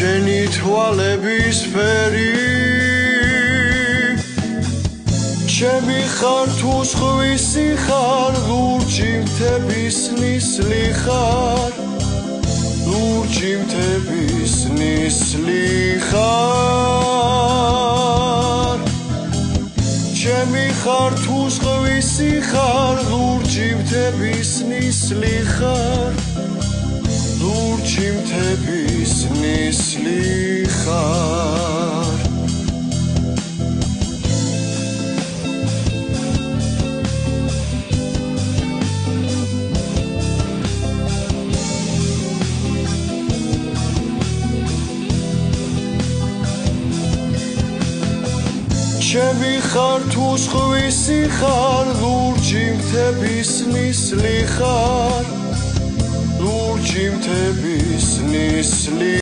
შენი თვალების ფერი ჩემი ხარ თუ სხვისი ხარ ლურჯი მთების ნისლი ხარ ლურჯი მთების ნისლი ხარ ჩემი ხარ თუ სხვისი ხარ ლურჯი მთების ნისლი ხარ ლურჯი მთების ნისლი ხარ ჩემი ხარ თუ სხვისი ხარ ლურჯი მთების ნისლი ხარ ლურჯი მთების ნისლი